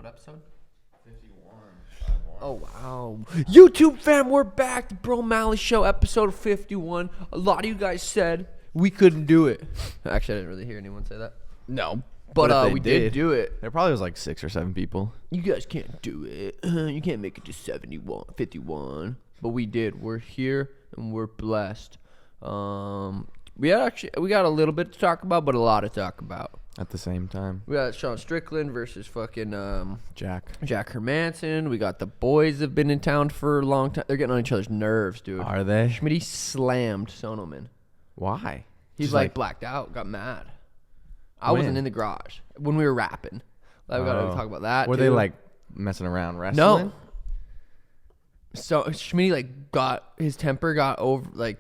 What episode? 51. Oh, wow. YouTube fam, we're back. The Bromalley Show, episode 51. A lot of you guys said we couldn't do it. Actually, I didn't really hear anyone say that. No. But if we they did do it. There probably was like 6 or 7 people. You guys can't do it. You can't make it to 51. But we did. We're here and we're blessed. We got a little bit to talk about, but a lot to talk about. At the same time. We got Sean Strickland versus fucking Jack Hermanson. We got the Boyz have been in town for a long time. They're getting on each other's nerves, dude. Are they? Schmitty slammed Sonoman. Why? He's Just like blacked out, got mad. I wasn't in the garage when we were rapping. Like, we gotta talk about that. Were too. they like messing around wrestling? No. So Schmitty got his temper got over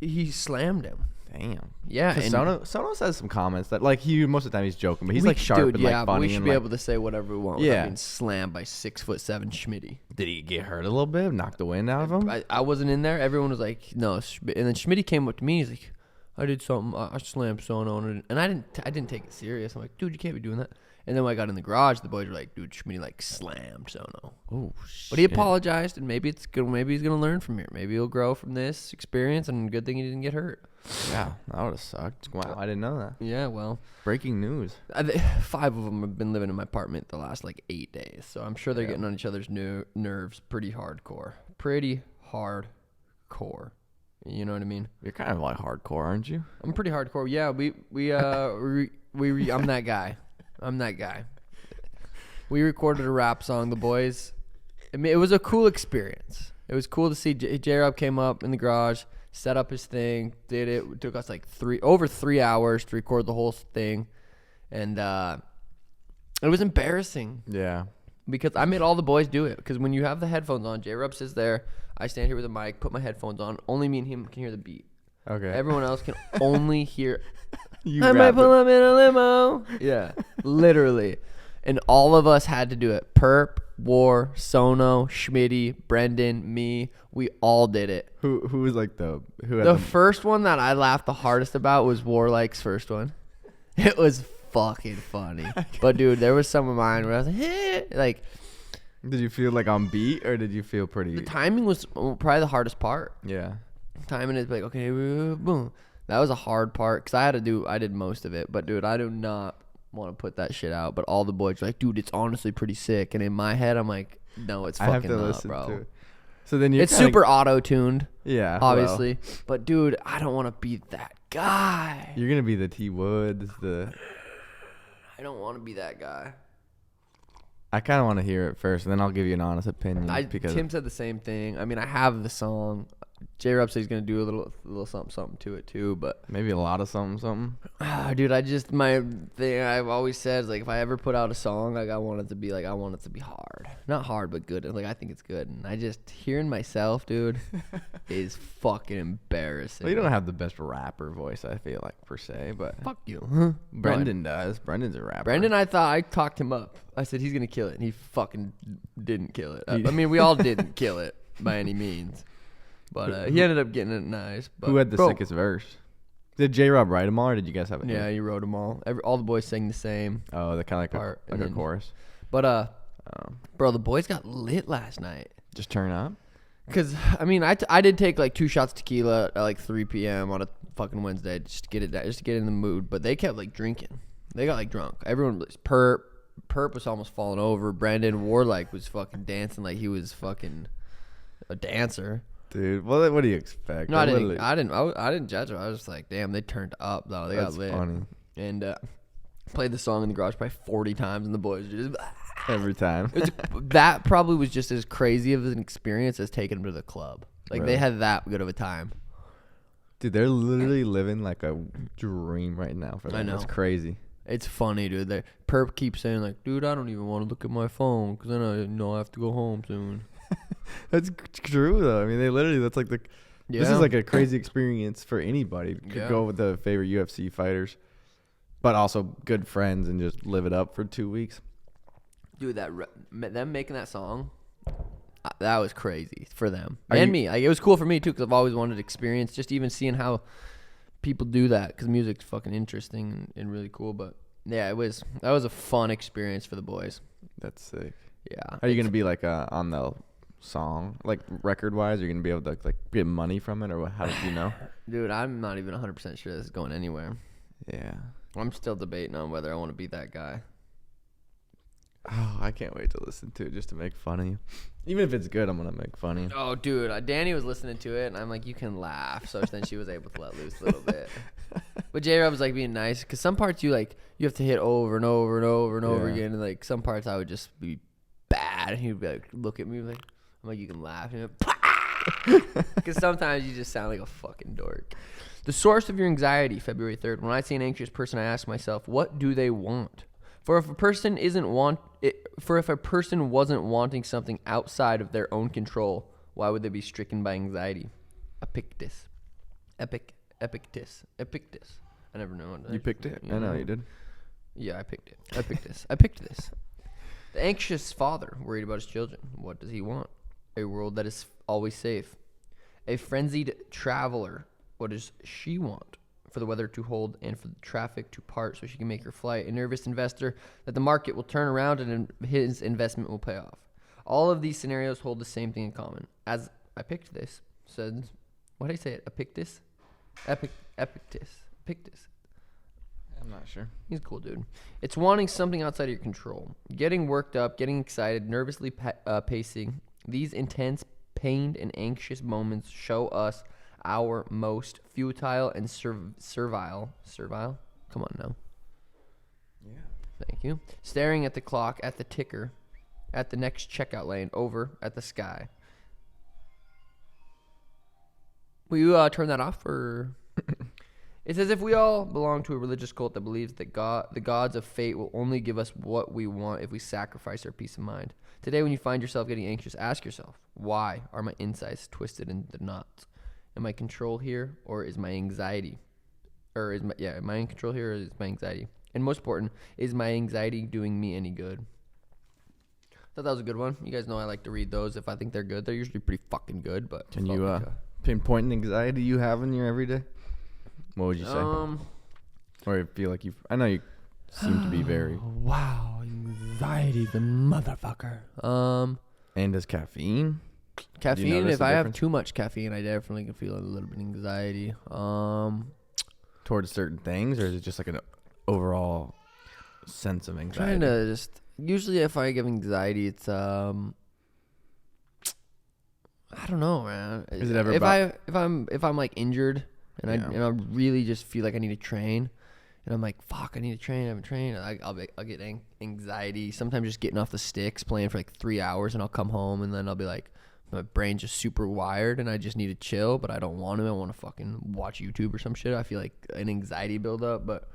he slammed him. Damn. Yeah, and Sono says some comments that like most of the time he's joking, but he's we- like sharp dude, and yeah, like but funny. we should and be like, able to say whatever we want without being slammed by 6'7" Schmitty. Did he get hurt a little bit? Knock the wind out of him? I wasn't in there. Everyone was like, no. And then Schmitty came up to me. He's like, I did something. I slammed Sono, and I didn't take it serious. I'm like, dude, you can't be doing that. And then when I got in the garage, the boys were like, dude, Schmitty slammed Sono. Oh shit. But he apologized, and maybe it's good. Maybe he's gonna learn from here. Maybe he'll grow from this experience, and good thing he didn't get hurt. Yeah, that would have sucked. Wow, I didn't know that. Yeah, well, Breaking news. 5 of them have been living in my apartment the last 8 days, so I'm sure they're getting on each other's nerves pretty hardcore. Pretty hardcore. You know what I mean? You're kind of like hardcore, aren't you? I'm pretty hardcore. Yeah, I'm that guy. I'm that guy. We recorded a rap song, the Boyz. I mean, it was a cool experience. It was cool to see J-Rob came up in the garage, set up his thing, did it. It took us over 3 hours to record the whole thing. And it was embarrassing. Yeah. Because I made all the boys do it. Because when you have the headphones on, J-Rob sits there. I stand here with a mic, put my headphones on. Only me and him can hear the beat. Okay. Everyone else can only hear. You I might pull up in a limo. Yeah, literally. And all of us had to do it. Perp, War, Sono, Schmitty, Brendan, me. We all did it. Who was like the first one that I laughed the hardest about was Warlike's first one. It was fucking funny. But dude, there was some of mine where I was like, hey. Did you feel like on beat or did you feel pretty? The timing was probably the hardest part. Yeah. Timing is okay, boom. That was a hard part because I did most of it. But dude, I do not want to put that shit out. But all the boys were like, dude, it's honestly pretty sick. And in my head, I'm like, no, it's fucking not, bro. To it. So then it's super auto-tuned. Yeah, obviously. Well, but dude, I don't want to be that guy. You're gonna be the T Woods, I don't want to be that guy. I kind of want to hear it first, and then I'll give you an honest opinion. Tim said the same thing. I mean, I have the song. J-Rob said he's gonna do a little something to it too, but maybe a lot of something. Dude, my thing I've always said is if I ever put out a song, I want it to be hard, not hard but good. I think it's good, and I just hearing myself, dude, is fucking embarrassing. Well, you don't have the best rapper voice, I feel like per se, but fuck you. Huh? Brendan does. Brendan's a rapper. Brendan, I talked him up. I said he's gonna kill it, and he fucking didn't kill it. I mean, we all didn't kill it by any means. But he ended up getting it nice. But who had the sickest verse? Did J-Rob write them all, or did you guys have it? Yeah, he wrote them all. All the boys sang the same. Oh, they're kind of part, like a chorus. But bro, the boys got lit last night. Just turn up. Cause I mean, I did take 2 shots tequila at 3 p.m. on a fucking Wednesday just to get in the mood. But they kept drinking. They got drunk. Everyone was Perp was almost falling over. Brandon Warlike was fucking dancing like he was fucking a dancer. Dude, well, what do you expect? No, I didn't judge them. I was just like, damn, they turned up though. They got lit. Funny. And played the song in the garage probably 40 times, and the boys just every time. That probably was just as crazy of an experience as taking them to the club. Really? They had that good of a time. Dude, they're literally living like a dream right now for them. I know. It's crazy. It's funny, dude. Perp keeps saying dude, I don't even want to look at my phone because then I have to go home soon. That's true though. I mean, that's this is a crazy experience for anybody. Could go with the favorite UFC fighters, but also good friends and just live it up for 2 weeks. Dude, them making that song, that was crazy for them and me. It was cool for me too because I've always wanted to experience just even seeing how people do that because music's fucking interesting and really cool. But Yeah, that was a fun experience for the boys. That's sick. Yeah. Are you gonna be like on the song, like record wise? Are you gonna be able to like get money from it, or how did you know? Dude, I'm not even 100% sure this is going anywhere. Yeah. I'm still debating on whether I want to be that guy. Oh, I can't wait to listen to it just to make fun of you. Even if it's good, I'm gonna make fun of you. Oh, dude, Danny was listening to it, and I'm like, you can laugh. So then she was able to let loose a little bit. But J-Rob was like being nice, because some parts you have to hit over and over and over and over again, and like some parts I would just be bad, and he'd be like, look at me, like, I'm like, you can laugh, because sometimes you just sound like a fucking dork. The source of your anxiety, February 3rd. When I see an anxious person, I ask myself, what do they want? For if a person wasn't wanting something outside of their own control, why would they be stricken by anxiety? Epictus. I never know. You picked it? I know you did. Yeah, I picked it. I picked this. The anxious father, worried about his children. What does he want? A world that is always safe. A frenzied traveler. What does she want? For the weather to hold and for the traffic to part so she can make her flight. A nervous investor, that the market will turn around and his investment will pay off. All of these scenarios hold the same thing in common. As I picked this, said, what did I say it? Epictus? Epictus. I'm not sure. He's a cool dude. It's wanting something outside of your control. Getting worked up, getting excited, nervously pacing. These intense, pained, and anxious moments show us our most futile and servile. Come on now. Yeah. Thank you. Staring at the clock, at the ticker, at the next checkout lane, over at the sky. Will you turn that off, or? It's as if we all belong to a religious cult that believes that the gods of fate will only give us what we want if we sacrifice our peace of mind. Today, when you find yourself getting anxious, ask yourself, why are my insides twisted into knots? Am I in control here, or is my anxiety? Am I in control here, or is my anxiety? And most important, is my anxiety doing me any good? I thought that was a good one. You guys know I like to read those if I think they're good. They're usually pretty fucking good, but... Can you pinpoint an anxiety you have in your everyday? What would you say? Or you feel like I know you seem to be very... Wow, anxiety, the motherfucker. And does caffeine? Caffeine, if I have too much caffeine, I definitely can feel a little bit of anxiety. Towards certain things, or is it just like an overall sense of anxiety? Trying to just... Usually if I get anxiety, it's... I don't know, man. Is it ever if I'm like injured and I really just feel like I need to train, and I'm like, fuck, I need to train. I haven't trained. I'll get anxiety. Sometimes just getting off the sticks, playing for like 3 hours, and I'll come home and then I'll be like, my brain's just super wired and I just need to chill, but I don't want to. I want to fucking watch YouTube or some shit. I feel like an anxiety buildup, but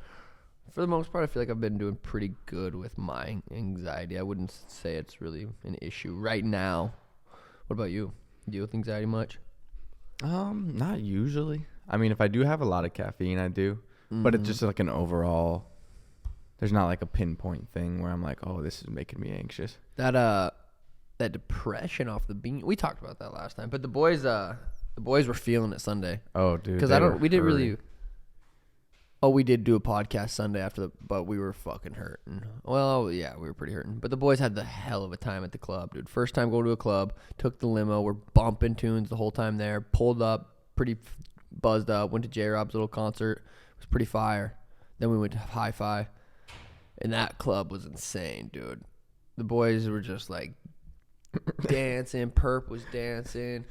for the most part, I feel like I've been doing pretty good with my anxiety. I wouldn't say it's really an issue right now. What about you? Deal with anxiety much? Not usually. I mean, if I do have a lot of caffeine, I do. But it's just like an overall... There's not like a pinpoint thing where I'm like, oh, this is making me anxious. That depression off the bean. We talked about that last time. But the boys were feeling it Sunday. Oh, dude. Because we didn't really... Oh, we did do a podcast Sunday but we were fucking hurting. Well, yeah, we were pretty hurting. But the boys had the hell of a time at the club, dude. First time going to a club, took the limo, we're bumping tunes the whole time there, pulled up, pretty buzzed up, went to J-Rob's little concert. It was pretty fire. Then we went to Hi-Fi, and that club was insane, dude. The boys were just like dancing, Perp was dancing.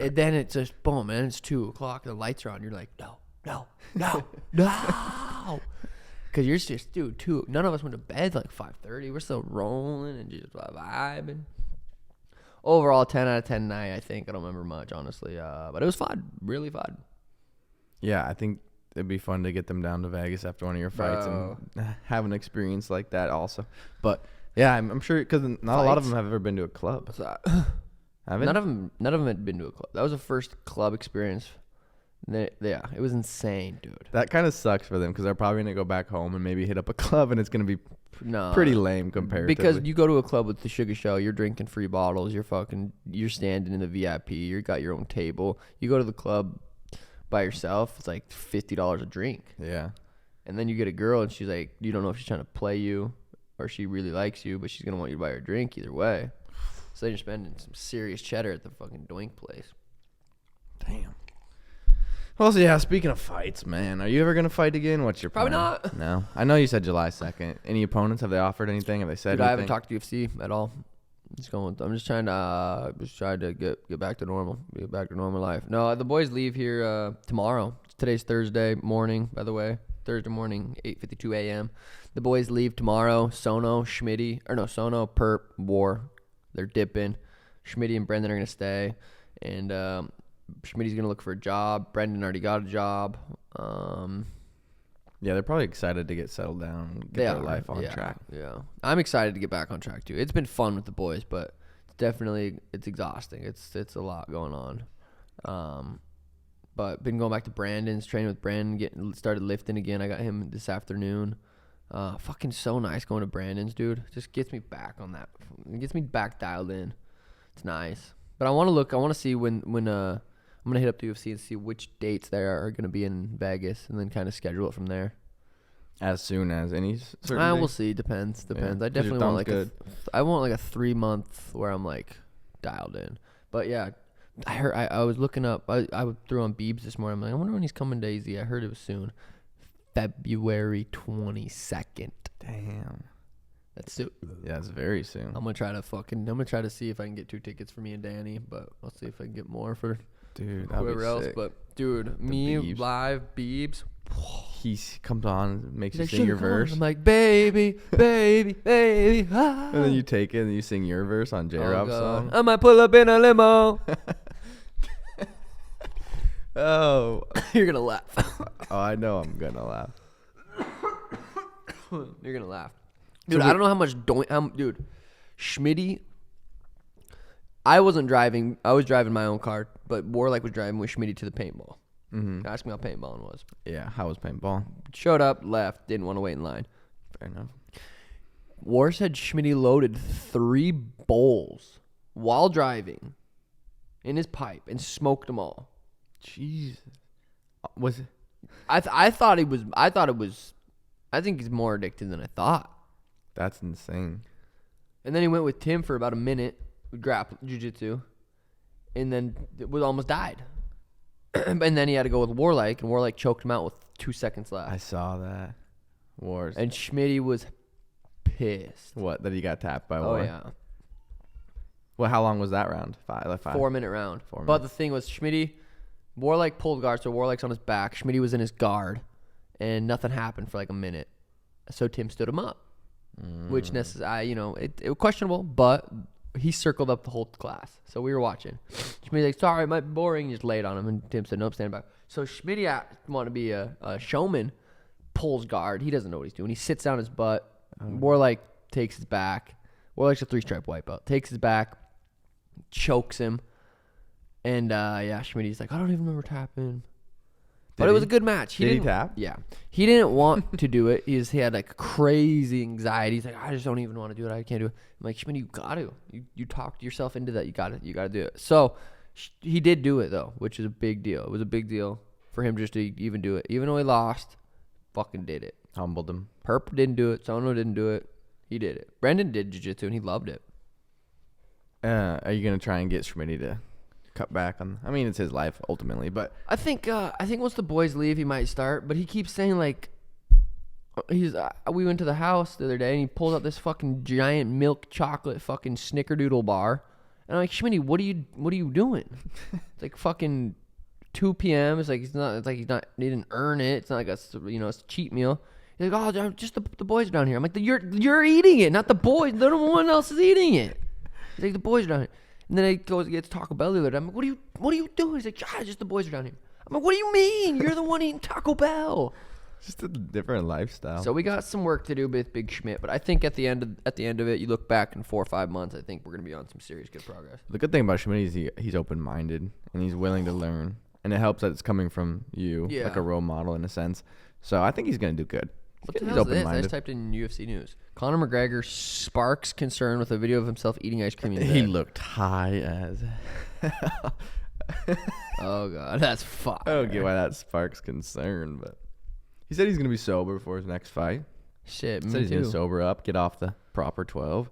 And then it's just, boom, man, it's 2 o'clock, the lights are on. You're like, no. Because you're just, dude, none of us went to bed like 5:30. We're still rolling and just vibing. Overall, 10 out of 10 night, I think. I don't remember much, honestly. But it was fun. Really fun. Yeah, I think it'd be fun to get them down to Vegas after one of your fights and have an experience like that also. But, yeah, I'm sure, because not a lot of them have ever been to a club. None of them had been to a club. That was the first club experience. Yeah, it was insane, dude. That kind of sucks for them because they're probably going to go back home and maybe hit up a club and it's going to be pretty lame comparatively. Because you go to a club with the Sugar Show, you're drinking free bottles, you're standing in the VIP, you got your own table. You go to the club by yourself, it's like $50 a drink. Yeah. And then you get a girl, and she's like, you don't know if she's trying to play you or she really likes you, but she's going to want you to buy her a drink either way. So then you're spending some serious cheddar at the fucking doink place. Damn. Well, so yeah, speaking of fights, man, are you ever going to fight again? What's your plan? Probably not. No. I know you said July 2nd. Any opponents? Have they offered anything? Have they said anything? I haven't talked to UFC at all. I'm just trying to get back to normal. Get back to normal life. No, the boys leave here tomorrow. Today's Thursday morning, by the way. Thursday morning, 8:52 a.m. The boys leave tomorrow. Sono, Perp, War. They're dipping. Schmitty and Brendan are going to stay. And Schmitty's going to look for a job. Brendan already got a job. Yeah, they're probably excited to get settled down and get their life on track. Yeah. I'm excited to get back on track, too. It's been fun with the boys, but it's exhausting. It's a lot going on. But been going back to Brandon's, training with Brandon, started lifting again. I got him this afternoon. Fucking so nice going to Brandon's, dude. Just gets me back on that. It gets me back dialed in. It's nice. But I want to see when I'm going to hit up the UFC and see which dates there are going to be in Vegas and then kind of schedule it from there. As soon as any certain we'll see. Depends. Yeah, I definitely want like a 3 month where I'm like dialed in. But yeah, I was looking up. I threw on Beebs this morning. I'm like, I wonder when he's coming to AZ. I heard it was soon. February 22nd. Damn. That's soon. Yeah, it's very soon. I'm gonna try to see if I can get 2 tickets for me and Danny, but I'll see if I can get more for whoever else. Sick. But dude, me Beebs. Live Beebs. He comes on, makes you sing your verse. I'm like, baby, baby, baby. Ah. And then you take it and you sing your verse on J-Rob's song. I might pull up in a limo. Oh. You're gonna laugh. Oh, I know I'm gonna laugh. You're gonna laugh. Dude, I don't know how much dude, Schmitty. I wasn't driving. I was driving my own car, but Warlike was driving with Schmitty to the paintball. Mm-hmm. Ask me how paintballing was. Yeah, how was paintball? Showed up, left, didn't want to wait in line. Fair enough. War said Schmitty loaded 3 bowls while driving in his pipe and smoked them all. Jesus. Was it? I think he's more addicted than I thought. That's insane. And then he went with Tim for about a minute with jiu-jitsu, and then it was almost died. And then he had to go with Warlike, and Warlike choked him out with 2 seconds left. I saw that. Wars. And Schmitty was pissed. What? That he got tapped by War? Oh, yeah. Well, how long was that round? 5? 4-minute round. 4 minutes. But the thing was, Warlike pulled guard, so Warlike's on his back. Schmitty was in his guard, and nothing happened for like a minute. So Tim stood him up, which it was questionable, but he circled up the whole class. So we were watching. Schmitty's like, sorry, it might be boring. He just laid on him, and Tim said, nope, stand back. So Schmitty wanted to be a showman, pulls guard. He doesn't know what he's doing. He sits down his butt. Warlike takes his back. Warlike's a 3-stripe wipeout. Takes his back, chokes him. And, Schmitty's like, I don't even remember tapping. But it was a good match. Did he tap? Yeah. He didn't want to do it. He had like crazy anxiety. He's like, I just don't even want to do it. I can't do it. I'm like, Schmitty, you got to. You talked yourself into that. You got to do it. So he did do it, though, which is a big deal. It was a big deal for him just to even do it. Even though he lost, fucking did it. Humbled him. Perp didn't do it. Sono didn't do it. He did it. Brendan did jiu-jitsu, and he loved it. Are you going to try and get Schmitty to cut back on? I mean, it's his life ultimately, but I think once the boys leave, he might start. But he keeps saying like, we went to the house the other day and he pulled out this fucking giant milk chocolate fucking snickerdoodle bar, and I'm like, Schmitty, what are you doing? It's like fucking 2 p.m. It's like he didn't earn it. It's not like it's a cheat meal. He's like, oh, just the boys are down here. I'm like, you're eating it, not the boys. No one else is eating it. He's like, the boys are down here. And then he goes and gets Taco Bell the other day. I'm like, what are you doing? He's like, just the boys are down here. I'm like, what do you mean? You're the one eating Taco Bell. Just a different lifestyle. So we got some work to do with Big Schmidt, but I think at the end of it, you look back in 4 or 5 months, I think we're gonna be on some serious good progress. The good thing about Schmidt is he's open-minded and he's willing to learn, and it helps that it's coming from you, like a role model in a sense. So I think he's gonna do good. What the hell is this? I just typed in UFC news. Conor McGregor sparks concern with a video of himself eating ice cream in bed. He looked high as hell. Oh, God. That's fire. I don't get why that sparks concern, but He said he's gonna be sober before his next fight. Shit, He me said he's too. gonna sober up, get off the proper 12.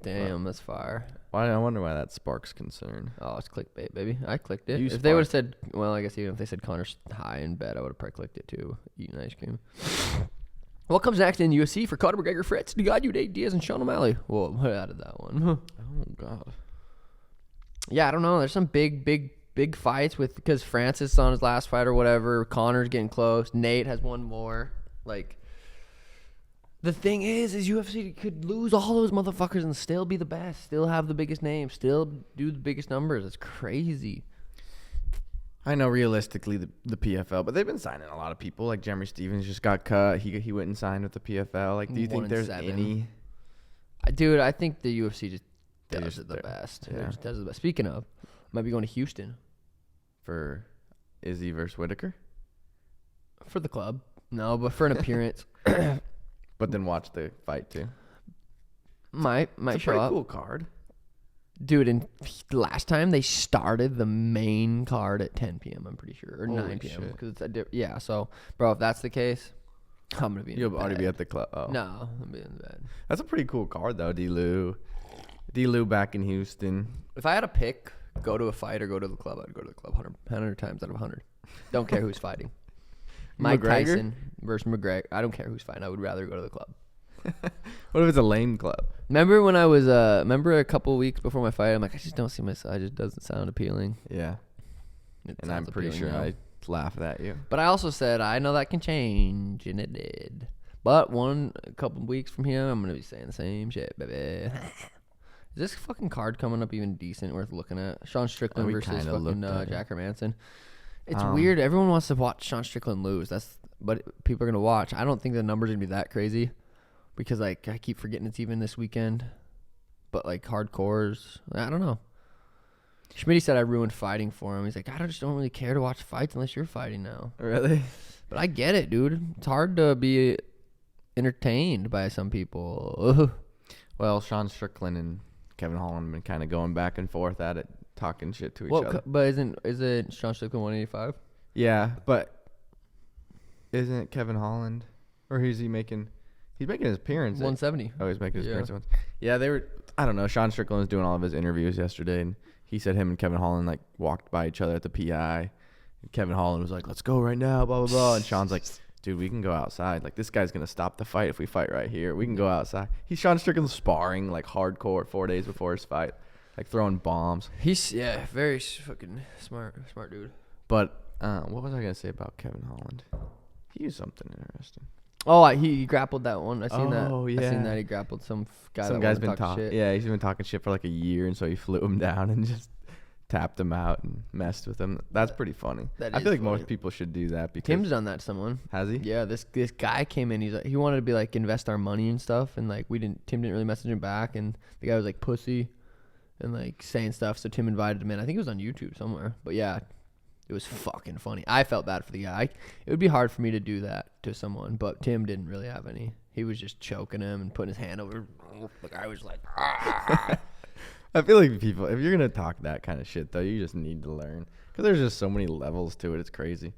Damn, that's fire. I wonder why that sparks concern. Oh, it's clickbait, baby. I clicked it. You If they would have sparked. said, well, I guess even if they said Connor's high in bed, I would have probably clicked it too. Eating ice cream. What comes next in UFC for Conor McGregor, Fritz, Ngannou, Nate Diaz, and Sean O'Malley? Whoa, I added that one. Oh God. Yeah, I don't know. There's some big fights because Francis is on his last fight or whatever. Connor's getting close. Nate has one more. Like, the thing is UFC could lose all those motherfuckers and still be the best, still have the biggest name, still do the biggest numbers. It's crazy. I know realistically the PFL, but they've been signing a lot of people. Like Jeremy Stevens just got cut. He went and signed with the PFL. Like, do you think there's 1-7. any? Dude, I think the UFC just They does just it the do. best. Yeah. It just does it the best. Speaking of, might be going to Houston For Izzy versus Whitaker? for the club. No, but for an appearance. But then watch the fight too. might It's a show pretty up. cool card. Dude, and last time they started the main card at 10 p.m., I'm pretty sure. Or Holy 9 p.m. shit. Because it's yeah, so, bro, if that's the case, I'm going to be in You'll bed. already be at the club. Oh. No, I'm be in bed. That's a pretty cool card though, D-Lou. D-Lou back in Houston. If I had to pick, go to a fight or go to the club, I'd go to the club 100 times out of 100. Don't care who's fighting. Mike McGregor? Tyson versus McGregor. I don't care who's fighting. I would rather go to the club. What if it's a lame club? Remember when I was, remember a couple weeks before my fight, I'm like, I just don't see myself. It just doesn't sound appealing. Yeah. It And I'm sounds pretty appealing sure now. I laughed at you. But I also said, I know that can change, and it did. But a couple weeks from here, I'm going to be saying the same shit, baby. Is this fucking card coming up even decent, worth looking at? Sean Strickland We versus kinda fucking looked at it. Jack Hermanson. It's weird. Everyone wants to watch Sean Strickland lose. But people are going to watch. I don't think the numbers are going to be that crazy because, like, I keep forgetting it's even this weekend. But, like, hardcores, I don't know. Schmitty said I ruined fighting for him. He's like, I just don't really care to watch fights unless you're fighting now. Really? But I get it, dude. It's hard to be entertained by some people. Well, Sean Strickland and Kevin Holland have been kind of going back and forth at it, talking shit to each Well, other. but isn't Sean Strickland 185? Yeah, but isn't Kevin Holland, or is he making? He's making his appearance. 170. Oh, he's making his Yeah. appearance once. Yeah, they were. I don't know. Sean Strickland was doing all of his interviews yesterday, and he said him and Kevin Holland like walked by each other at the PI. And Kevin Holland was like, "Let's go right now," blah blah blah. And Sean's like, "Dude, we can go outside. Like, this guy's gonna stop the fight if we fight right here. We can go outside." He's Sean Strickland sparring like hardcore 4 days before his fight, like throwing bombs. He's very fucking smart dude. But what was I gonna say about Kevin Holland? He used something interesting. Oh, he grappled that one. I seen that. Oh, I yeah. seen that he grappled some guy. Some that guy's wanted been to talk talking. shit. Yeah, he's been talking shit for like a year, and so he flew him down and just tapped him out and messed with him. That's pretty funny. That I is feel like funny. most people should do that because Tim's done that to someone. has he? Yeah, this guy came in. He wanted to be like invest our money and stuff, and like Tim didn't really message him back, and the guy was like pussy, and like saying stuff. So Tim invited him in. I think it was on YouTube somewhere. But yeah, it was fucking funny. I felt bad for the guy. It would be hard for me to do that to someone, but Tim didn't really have any. He was just choking him and putting his hand over. The guy was like, ah. I feel like people, if you're gonna talk that kind of shit though, you just need to learn because there's just so many levels to it. It's crazy.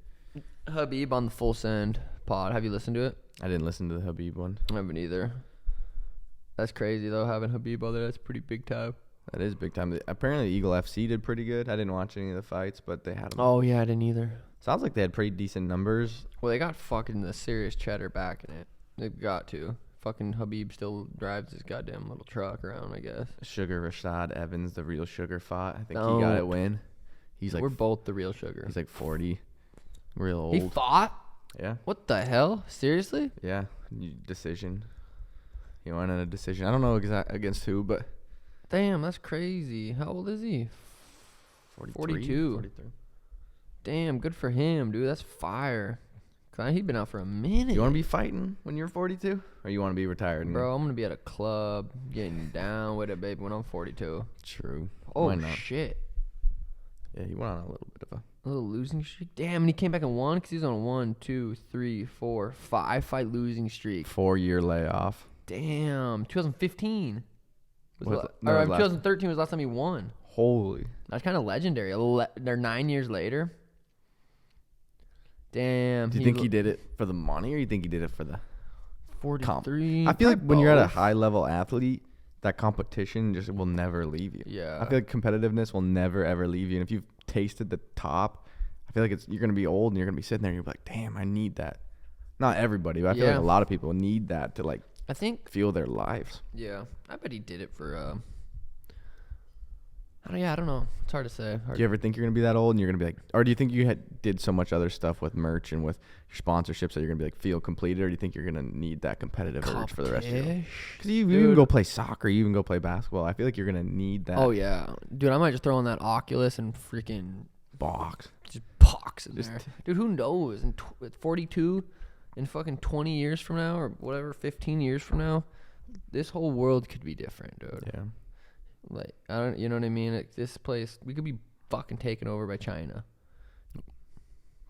Habib on the Full Send pod. Have you listened to it? I didn't listen to the Habib one. I haven't either. That's crazy though, having Habib on there. That's pretty big time. That is big time. Apparently, Eagle FC did pretty good. I didn't watch any of the fights, but they had them. Oh yeah, I didn't either. Sounds like they had pretty decent numbers. Well, they got fucking the serious cheddar back in it. They've got to. Fucking Habib still drives his goddamn little truck around, I guess. Sugar Rashad Evans, the real Sugar fought. I think No. he got it win. He's like We're both the real sugar. he's like 40, real old. He fought? Yeah, What the hell? Seriously? yeah. Decision. He won in a decision. I don't know against who, but Damn, that's crazy. How old is he? 42. 43. Damn, good for him, dude. That's fire. 'Cause he's been out for a minute. You want to be fighting when you're 42, or you want to be retired? And Bro, I'm gonna be at a club getting down with it, baby, when I'm 42. True. Oh Why not? shit. Yeah, he went on a little bit of a. A little losing streak. Damn, and he came back and won because he's on a 1, 2, 3, 4, 5 fight losing streak. 4-year layoff. Damn, 2015. Was it- Or no, it was last- 2013 was the last time he won. Holy. That's kind of legendary. They're 9 years later. Damn. Do you think he did it for the money, or you think he did it for the 43? I feel like when you're at a high-level athlete, that competition just will never leave you. Yeah. I feel like competitiveness will never, ever leave you. And if you've tasted the top, I feel like you're going to be old and you're going to be sitting there and you're like, damn, I need that. Not everybody, but I feel like a lot of people need that to, like, I think feel their lives. Yeah. I bet he did it for, I don't know. It's hard to say. Do you ever think you're going to be that old and you're going to be like, or do you think you did so much other stuff with merch and with your sponsorships that you're going to be like feel completed, or do you think you're going to need that competitive urge for the rest of your life? Because you even go play soccer, you even go play basketball. I feel like you're going to need that. Oh, yeah. Dude, I might just throw on that Oculus and freaking box. Just box in there. Dude, who knows? At 42, in fucking 20 years from now or whatever, 15 years from now, this whole world could be different, dude. Yeah. Like, you know what I mean? Like, this place, we could be fucking taken over by China.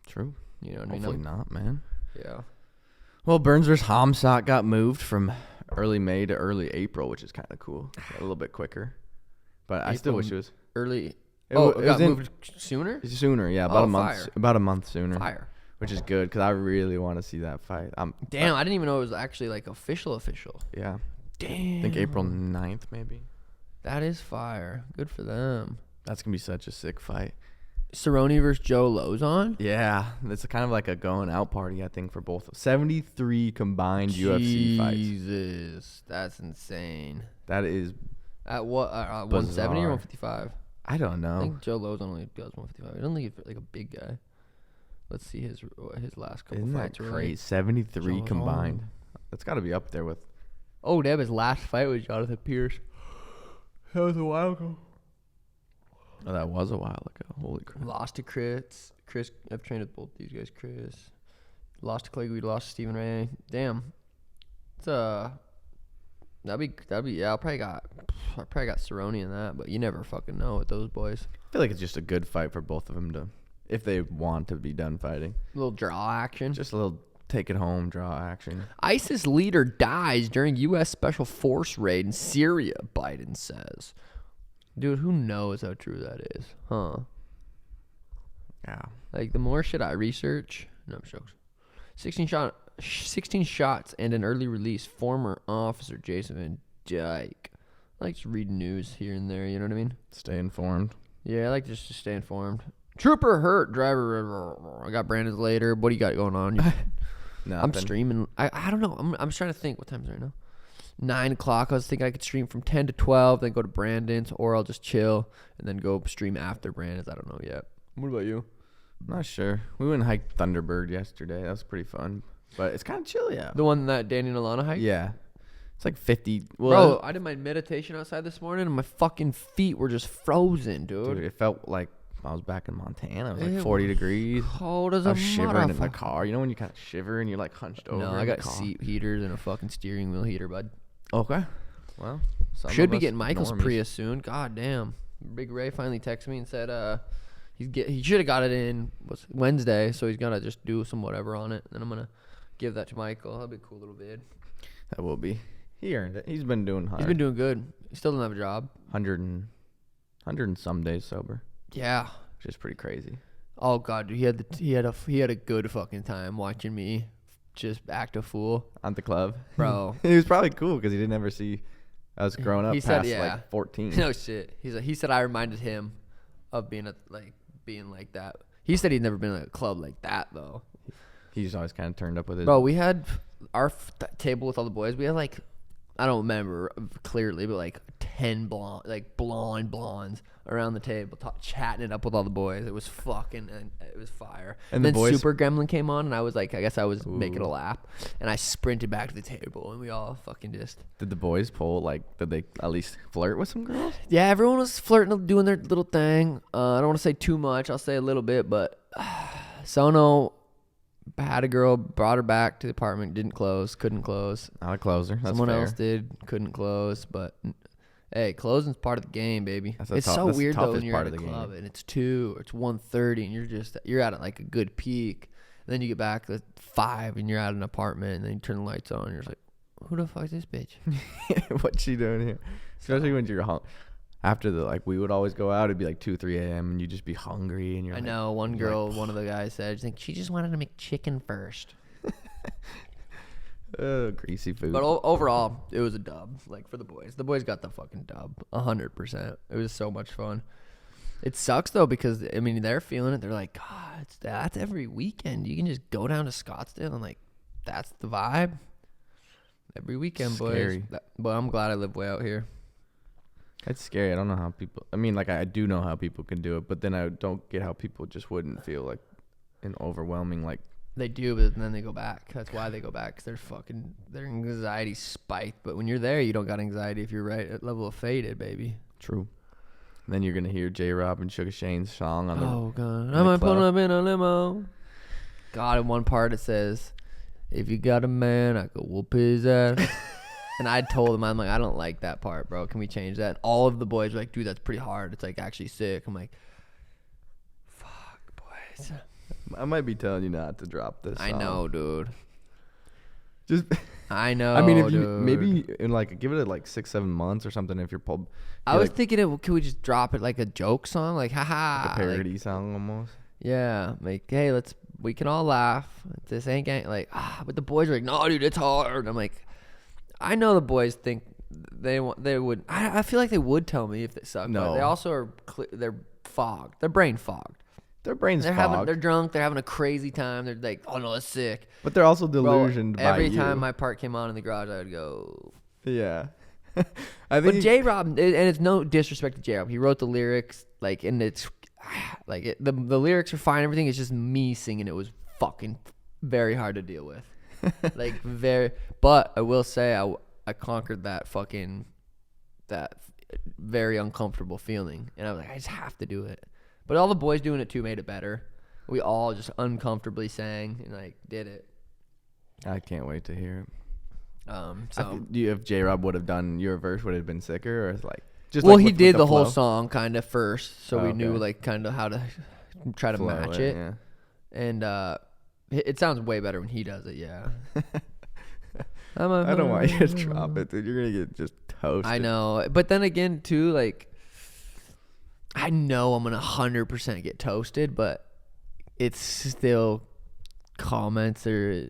True. You know what I mean? Hopefully not, man. Yeah. Well, Burns vs. Hamzat got moved from early May to early April, which is kind of cool. A little bit quicker. But I still wish it was early. It got moved sooner? Sooner, yeah. About a month. Fire. About a month sooner. Fire. Which is good because I really want to see that fight. Damn, I didn't even know it was actually like official. Yeah. Damn. I think April 9th, maybe. That is fire. Good for them. That's going to be such a sick fight. Cerrone versus Joe Lozon? Yeah. It's kind of like a going out party, I think, for both. 73 combined UFC fights. Jesus. That's insane. That is At what? 170 or 155? I don't know. I think Joe Lozon only does 155. I don't think he's like a big guy. Let's see his last couple Isn't fights. That crazy? 73 Joe combined. Lozon. That's got to be up there with. Oh, damn. His last fight was Jonathan Pierce. That was a while ago. Oh, that was a while ago. Holy crap. Lost to Chris. I've trained with both these guys. Chris. Lost to Clay Guida. Lost to Stephen Ray. Damn. It's that'd be yeah. I probably got Cerrone in that, but you never fucking know with those boys. I feel like it's just a good fight for both of them to, if they want to be done fighting. A little draw action. Just a little take it home draw action. ISIS leader dies during U.S. Special Force raid in Syria, Biden says. Dude, who knows how true that is, huh? Yeah. Like, the more shit I research... No, I'm jokes. 16 shots and an early release. Former officer Jason Van Dyke. I like to read news here and there, you know what I mean? Stay informed. Yeah, I like just to stay informed. Trooper hurt, driver... I got Brandon's later. What do you got going on? I'm streaming. I don't know. I'm trying to think. What time is it right now? 9 o'clock. I was thinking I could stream from 10 to 12, then go to Brandon's, or I'll just chill and then go stream after Brandon's. I don't know yet. What about you? I'm not sure. We went and hiked Thunderbird yesterday. That was pretty fun. But it's kind of chilly out. The one that Danny and Alana hiked? Yeah. It's like 50. Bro, I did my meditation outside this morning, and my fucking feet were just frozen, dude. It felt like I was back in Montana. It was like 40 degrees. Cold as a I was shivering in the car. You know when you kind of shiver and you're like hunched over? No, I got seat heaters and a fucking steering wheel heater, bud. Okay. Well, should be getting Michael's Prius soon. God damn. Big Ray finally texted me and said he should have got it in Wednesday, so he's gonna just do some whatever on it. Then I'm gonna give that to Michael. That'll be a cool little vid. That will be. He earned it. He's been doing hard. He's been doing good. He still doesn't have a job. 100 and some days sober. Yeah. Which is pretty crazy. Oh god, dude, he had a good fucking time watching me just act a fool at the club, bro. He was probably cool because he didn't ever see us growing up past like 14. No shit. He said I reminded him of being like that. He said he'd never been at a club like that though. He's always kind of turned up with it. Bro, we had our table with all the boys. We had like, I don't remember clearly, but like 10 blonde blondes around the table, chatting it up with all the boys. It was it was fire. And then Super Gremlin came on, and I was like, I guess I was making a lap, and I sprinted back to the table, and we all fucking just. Did the boys did they at least flirt with some girls? Yeah, everyone was flirting, doing their little thing. I don't want to say too much. I'll say a little bit, but Sono had a girl, brought her back to the apartment, couldn't close. Not a closer. That's Someone fair. else did, couldn't close, but hey, closing's part of the game, baby. It's so weird though when you're at a club and it's 2 or it's 1:30 and you're at like a good peak. And then you get back at 5 and you're at an apartment and then you turn the lights on and you're just like, who the fuck is this bitch? What's she doing here? Especially when you're home. after we would always go out. It'd be like 2, 3 a.m. and you'd just be hungry. And I know one girl, one of the guys said, she just wanted to make chicken first. Greasy food. But overall, it was a dub. Like for the boys. The boys got the fucking dub. 100%. It was so much fun. It sucks though because I mean they're feeling it. They're like, God, that's every weekend. You can just go down to Scottsdale and like that's the vibe. Every weekend, Scary. Boys. But I'm glad I live way out here. It's scary. I don't know how people. I mean, like I do know how people can do it, but then I don't get how people just wouldn't feel like an overwhelming like. They do, but then they go back. That's why they go back because their anxiety spiked. But when you're there, you don't got anxiety if you're right at level of faded, baby. True. And then you're gonna hear J-Rob and Suga Shane's song on the. Oh God! I might pull up in a limo. God, in one part it says, "If you got a man, I could whoop his ass." And I told him, I'm like, I don't like that part, bro. Can we change that? And all of the boys were like, dude, that's pretty hard. It's like actually sick. I'm like, fuck, boys. I might be telling you not to drop this song. I know, dude. Just. I know. I mean, if you dude. maybe in like give it like 6-7 months or something. If you're pulled. I was thinking, can we just drop it like a joke song, like haha, like a parody song almost. Yeah, like hey, we can all laugh. This ain't gang, like but the boys are like, no, dude, it's hard. I'm like, I know the boys think they would. I feel like they would tell me if they suck. No, but they also are. They're fogged. Their brain fogged. Their brains fogged. They're drunk. They're having a crazy time. They're like, oh no, that's sick. But they're also delusioned by every you. time my part came on in the garage, I would go. Yeah. But J-Rob, and it's no disrespect to J-Rob. He wrote the lyrics, like, and it's like the lyrics are fine. Everything is just me singing. It was fucking very hard to deal with. Like but I will say I conquered that very uncomfortable feeling, and I was like, I just have to do it. But all the boys doing it too made it better. We all just uncomfortably sang and like did it. I can't wait to hear it. So if J-Rob would have done your verse, would it have been sicker, or like just? Well, like he with did the the whole flow? song kind of first, so we Okay. knew like kind of how to try to Flow match it. Yeah. And it sounds way better when he does it. Yeah. I don't want you to drop it, dude. You're gonna get just toasted. I know, but then again, too, like I know I'm gonna 100% get toasted, but it's still comments or,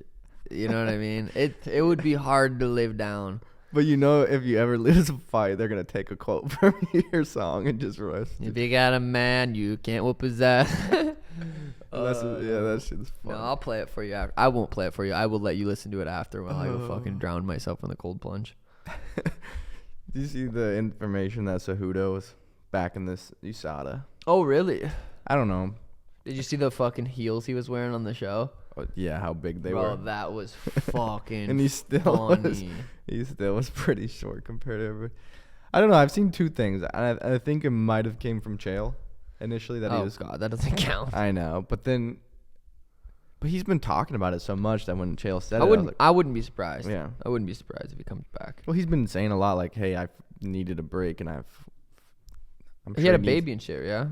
you know what I mean. It would be hard to live down. But you know, if you ever lose a fight, they're gonna take a quote from your song and just roast it. If you got a man, you can't whoop his ass. That shit's fun. No, I'll play it for you after. I won't play it for you. I will let you listen to it after while I go fucking drown myself in the cold plunge. Do you see the information that Cejudo was back in this USADA? Oh, really? I don't know. Did you see the fucking heels he was wearing on the show? Oh, yeah, how big they Bro, were. that was fucking And he still was pretty short compared to everybody. I don't know. I've seen two things. I think it might have came from Chael initially. That he was. God, that doesn't count. I know, but he's been talking about it so much that when Chael said I wouldn't be surprised. Yeah, I wouldn't be surprised if he comes back. Well, he's been saying a lot like, "Hey, I've needed a break, and he had a baby and shit, yeah?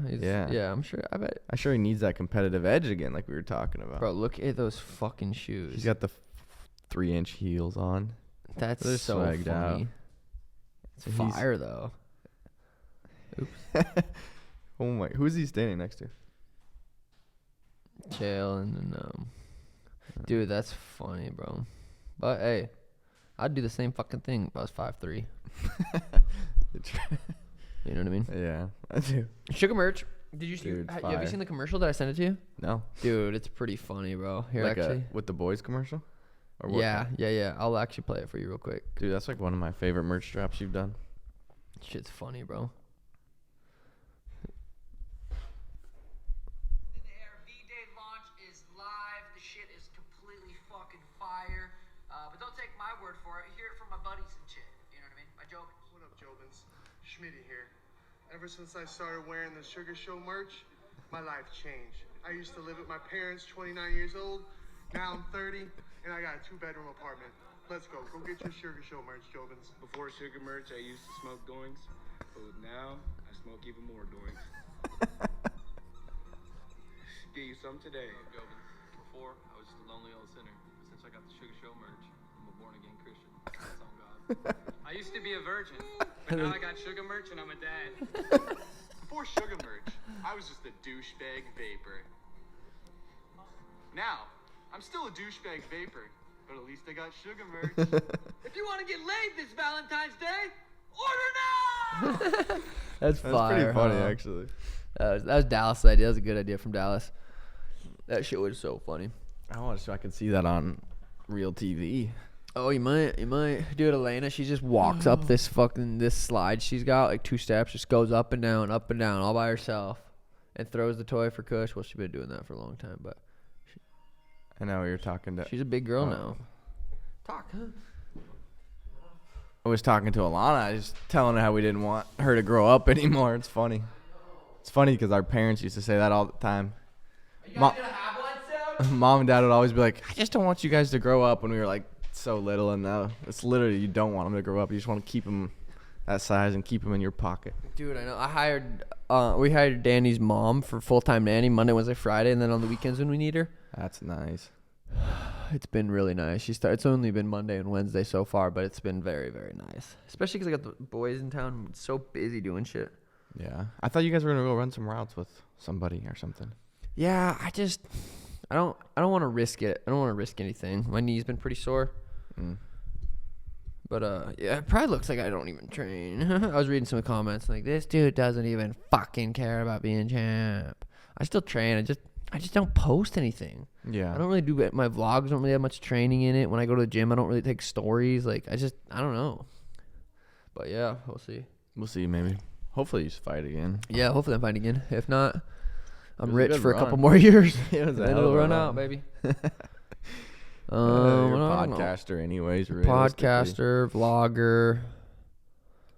Yeah. I'm sure. I bet. I'm sure he needs that competitive edge again, like we were talking about. Bro, look at those fucking shoes. He's got the 3-inch heels on. That's They're so swagged funny. out. It's fire, though. Oops. Oh my! Who's he standing next to? Chael and then, dude, that's funny, bro. But hey, I'd do the same fucking thing if I was 5'3". You know what I mean? Yeah, I do. Sugar merch. Did you see? Dude, Have you seen the commercial that I sent it to you? No. Dude, it's pretty funny, bro. Here, Like actually. with the Boyz commercial? Or what? Yeah. I'll actually play it for you real quick. Dude, that's like one of my favorite merch drops you've done. Shit's funny, bro. V-Day launch is live. The shit is completely fucking fire. But don't take my word for it. Hear it from my buddies and shit. You know what I mean? My Jobins. What up, Jobins? Schmitty here. Ever since I started wearing the Sugar Show merch, my life changed. I used to live with my parents, 29 years old. Now I'm 30, and I got a 2-bedroom apartment. Let's go. Go get your Sugar Show merch, Jobins. Before Sugar merch, I used to smoke doinks, but now I smoke even more doinks. Get you some today. Before, I was just a lonely old sinner. But since I got the Sugar Show merch, I'm a born-again Christian. That's on God. I used to be a virgin, but now I got sugar merch and I'm a dad. Before sugar merch, I was just a douchebag vapor. Now, I'm still a douchebag vapor, but at least I got sugar merch. If you want to get laid this Valentine's Day, order now! That's fire. pretty funny, huh? actually. That was Dallas' idea. That was a good idea from Dallas. That shit was so funny. I want to so I can see that on real TV. Oh, you might. Dude, Elena, she just walks up this slide she's got, like 2 steps, just goes up and down, all by herself, and throws the toy for Kush. Well, she's been doing that for a long time, but I know you're talking to. she's a big girl now. Talk, huh? I was talking to Alana, just telling her how we didn't want her to grow up anymore. It's funny. It's funny because our parents used to say that all the time. Mom and Dad would always be like, I just don't want you guys to grow up when we were like so little, and now it's literally you don't want them to grow up. You just want to keep them that size and keep them in your pocket. Dude, I know. We hired Danny's mom for full-time nanny Monday, Wednesday, Friday, and then on the weekends when we need her. That's nice. It's been really nice. It's only been Monday and Wednesday so far, but it's been very, very nice. Especially because I got the boys in town. I'm so busy doing shit. Yeah. I thought you guys were going to go run some routes with somebody or something. Yeah, I don't want to risk it. I don't want to risk anything. My knee's been pretty sore. But yeah, it probably looks like I don't even train. I was reading some comments like, this dude doesn't even fucking care about being champ. I still train. I just don't post anything. Yeah. I don't really do my vlogs. Don't really have much training in it. When I go to the gym, I don't really take stories. Like I don't know. But yeah, we'll see. We'll see, maybe. Hopefully you just fight again. Yeah, hopefully I'm fighting again. If not, I'm It was a rich good for a run. couple more years. It was a Then hell it'll of a run run. out, baby. You're a I don't know. podcaster anyways, realistically. Podcaster, vlogger,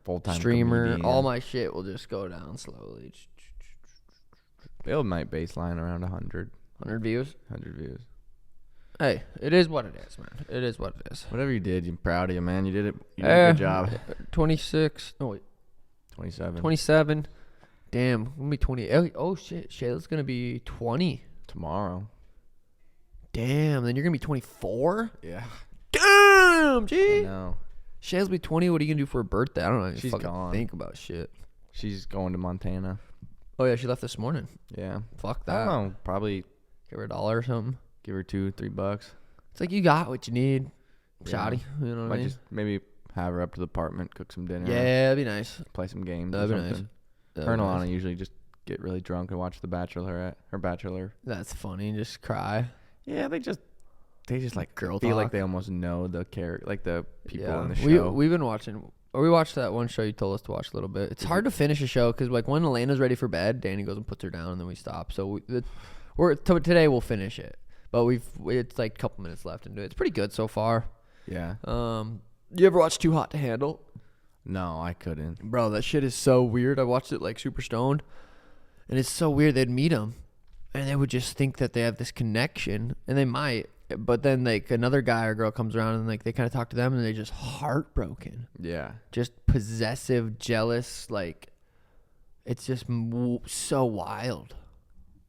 Full-time streamer. comedian. All my shit will just go down slowly. Bill might baseline around 100 views. 100 views. Hey, it is what it is, man. It is what it is. Whatever you did, I'm proud of you, man. You did it. You did a good job. 26. No, wait. 27. 27. Damn. I'm going to be 20. Oh, shit. Shayla's going to be 20. Tomorrow. Damn. Then you're going to be 24? Yeah. Damn, G. No. Shayla's be 20. What are you going to do for her birthday? I don't know. I She's fucking gone. think about shit. She's going to Montana. Oh, yeah. She left this morning. Yeah. Fuck I that. don't know. Probably Give her $1 or something. give her $2-3. It's like you got what you need. Yeah. Shoddy. You know what I Might mean? just maybe have her up to the apartment, cook some dinner. Yeah, that'd be nice. Play some games That'd or be nice. something. That'd Her and be Alana nice. usually just get really drunk and watch The Bachelor. Her Bachelor. That's funny. Just cry. Yeah, they just like Girl feel talk. like they almost know the character, like the people Yeah. in the show. We've been watching. Or we watched that one show you told us to watch a little bit. It's hard to finish a show because like when Elena's ready for bed, Danny goes and puts her down, and then we stop. So today we'll finish it, but it's like a couple minutes left into it. It's pretty good so far. Yeah. You ever watch Too Hot to Handle? No, I couldn't. Bro, that shit is so weird. I watched it like super stoned, and it's so weird. They'd meet him, and they would just think that they have this connection, and they might. But then like another guy or girl comes around and like they kind of talk to them, and they're just heartbroken. Yeah. Just possessive, jealous, like it's just so wild.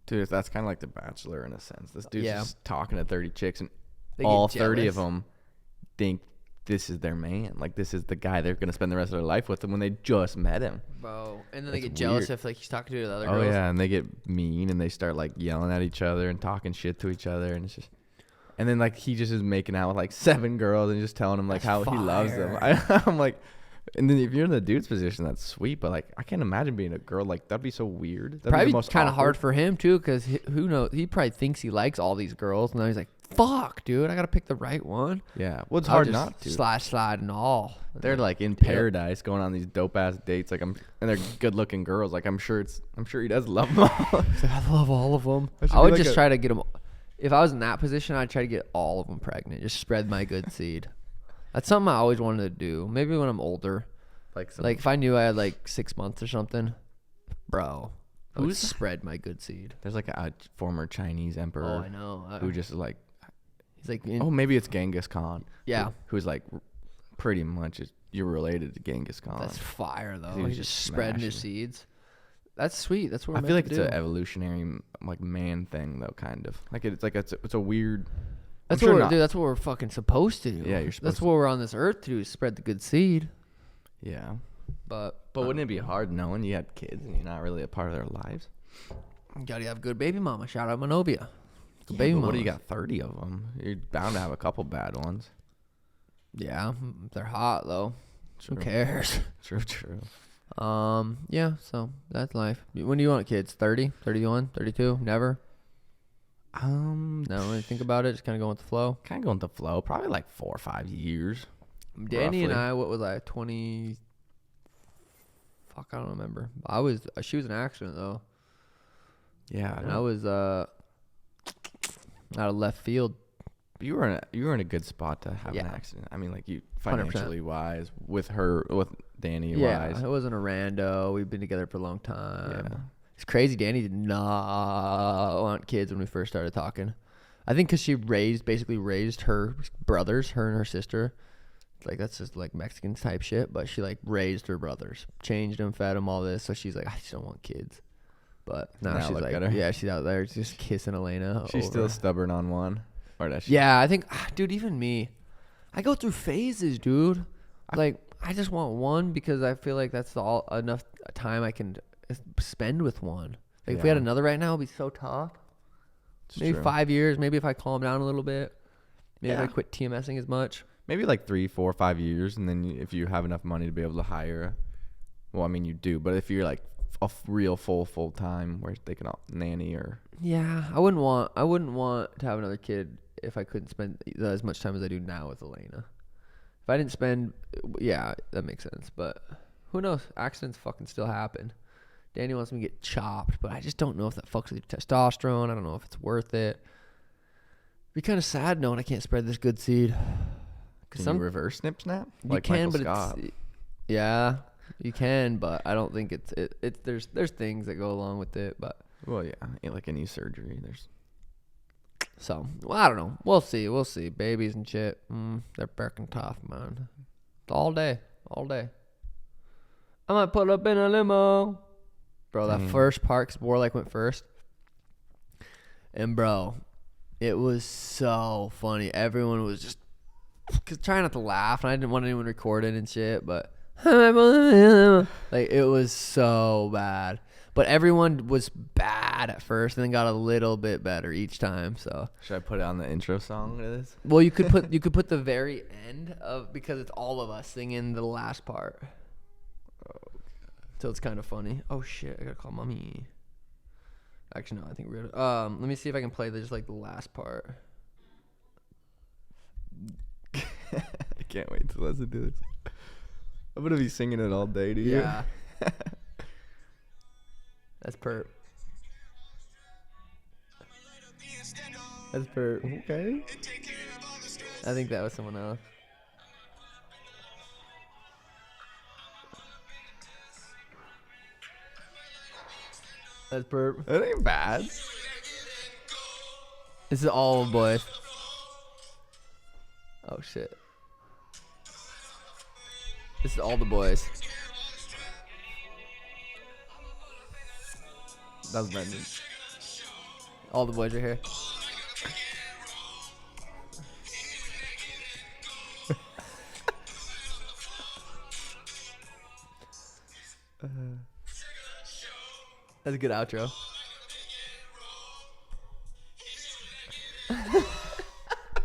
Dude, that's kind of like The Bachelor in a sense. This dude's Yeah. just talking to 30 chicks, and They all get 30 of jealous. them think this is their man. Like, this is the guy they're going to spend the rest of their life with them when they just met him. Bro, and then they That's get jealous weird. if like he's talking to the other Oh, girls. yeah, and they get mean, and they start, like, yelling at each other and talking shit to each other, and it's just... And then, like, he just is making out with, like, 7 girls and just telling them, like, That's how he loves them. fire. I'm like... And then if you're in the dude's position, that's sweet, but, like, I can't imagine being a girl. Like, that'd be so weird. That'd be Probably the most kind of awkward. hard for him too, because who knows? He probably thinks he likes all these girls, and now he's like, "Fuck, dude, I gotta pick the right one." Yeah. Well, it's I'll hard just not to. slide and all. They're like in paradise, going on these dope ass dates. Like and they're good looking girls. Like I'm sure he does love them all. I love all of them. That should I be would like just a- try to get them. If I was in that position, I'd try to get all of them pregnant. Just spread my good seed. That's something I always wanted to do. Maybe when I'm older. Like Like if I knew I had like 6 months or something, bro. I would spread my good seed. there's like a former Chinese emperor Oh, I know. who just like He's like, maybe it's Genghis Khan. Yeah. Who's like pretty much you're related to Genghis Khan. that's fire though. he was He's just just spreading his smashing. seeds. That's sweet. That's what I we're feel like meant it's to an do. evolutionary like man thing though, kind of like it's a weird That's sure what not. dude. That's what we're fucking supposed to do. Yeah, you're supposed That's what we're on this earth to do. Is spread the good seed. Yeah. But Wouldn't it be hard knowing you had kids and you're not really a part of their lives? you gotta have good baby mama. Shout out Manovia. Good Yeah, baby but mama. what do you got? 30 of them. You're bound to have a couple bad ones. Yeah, they're hot though. True. Who cares? True. Yeah. So that's life. When do you want kids? 30, 31, 32? Never. No, when you think about it, just kind of going with the flow. Kind of going with the flow. Probably like 4 or 5 years. Danny and roughly. I, what was I? 20. Fuck, I don't remember. She was an accident though. Yeah. And I was out of left field. You were in a good spot to have an Yeah. accident. I mean, like you 100%. financially wise with Danny Yeah, wise. it wasn't a rando. We've been together for a long time. Yeah. It's crazy. Danny did not want kids when we first started talking. I think because she basically raised her brothers, her and her sister. Like that's just like Mexican type shit. But she like raised her brothers, changed them, fed them, all this. So she's like, I just don't want kids. But now she's look like, at her. yeah, she's out there just kissing Elena. She's still over. stubborn on one. Or does she? Yeah, I think, dude, even me, I go through phases, dude. Like, I just want one because I feel like that's all enough time I can spend with one. Like, if we had Yeah. another right now, it'd be so tough. It's Maybe true. 5 years. Maybe if I calm down a little bit. Maybe if Yeah. I quit TMSing as much. Maybe like 3, 4, 5 years, and then if you have enough money to be able to hire, well, I mean you do, but if you're like a real full time where they can nanny or Yeah, I wouldn't want to have another kid if I couldn't spend as much time as I do now with Elena. If I didn't spend, yeah, that makes sense. But who knows? Accidents fucking still happen. Danny wants me to get chopped, but I just don't know if that fucks with your testosterone. I don't know if it's worth it. Be kind of sad knowing I can't spread this good seed. can you reverse snip snap? You Like can, Michael but Scott. yeah, you can, but I don't think it's there's things that go along with it, but. Well, yeah, like any surgery, there's. So, well, I don't know. We'll see. Babies and shit, they're freaking tough, man. All day. I might pull up in a limo. Bro, that first part, 'cause Warlike went first. And, bro, it was so funny. Everyone was just trying not to laugh, and I didn't want anyone recording and shit, but like, it was so bad. But everyone was bad at first and then got a little bit better each time. So Should I put it on the intro song to this? well, you could put the very end of, because it's all of us singing the last part. So it's kind of funny. Oh shit, I gotta call mommy. Actually, no, I think we're let me see if I can play just like the last part. I can't wait to listen to this. I'm gonna be singing it all day, dude. Yeah. That's perp. That's perp. Okay. I think that was someone else. That's perp. That ain't bad. This is all boys. Oh shit. This is all the boys. That was Brendan. All the boys are here. That's a good outro.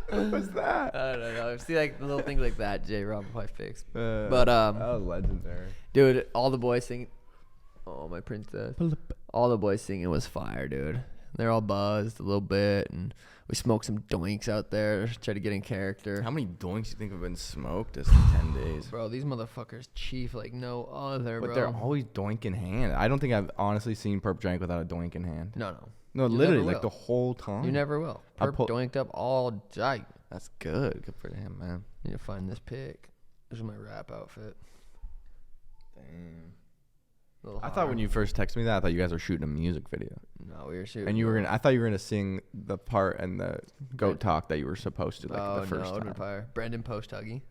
What was that? I don't know. See, like the little things like that, J. Rob will probably fix. That was legendary. Dude, all the boys singing. Oh, my princess. All the boys singing was fire, dude. They're all buzzed a little bit, and we smoked some doinks out there. Try to get in character. How many doinks do you think have been smoked this 10 days? Bro, these motherfuckers chief like no other, But bro. they're always doink in hand. I don't think I've honestly seen Perp drank without a doink in hand. No. No, You literally, never like will. the whole time. You never will. I'll Perp doinked up all day. That's good. Good for him, man. Need to find this pic. This is my rap outfit. Damn. Little I thought when hard. you first texted me that, I thought you guys were shooting a music video. No, we were shooting. And you were I thought you were gonna sing the part and the goat talk that you were supposed to, like Oh the first no, it would've been time. fire. Brendan Post Huggy.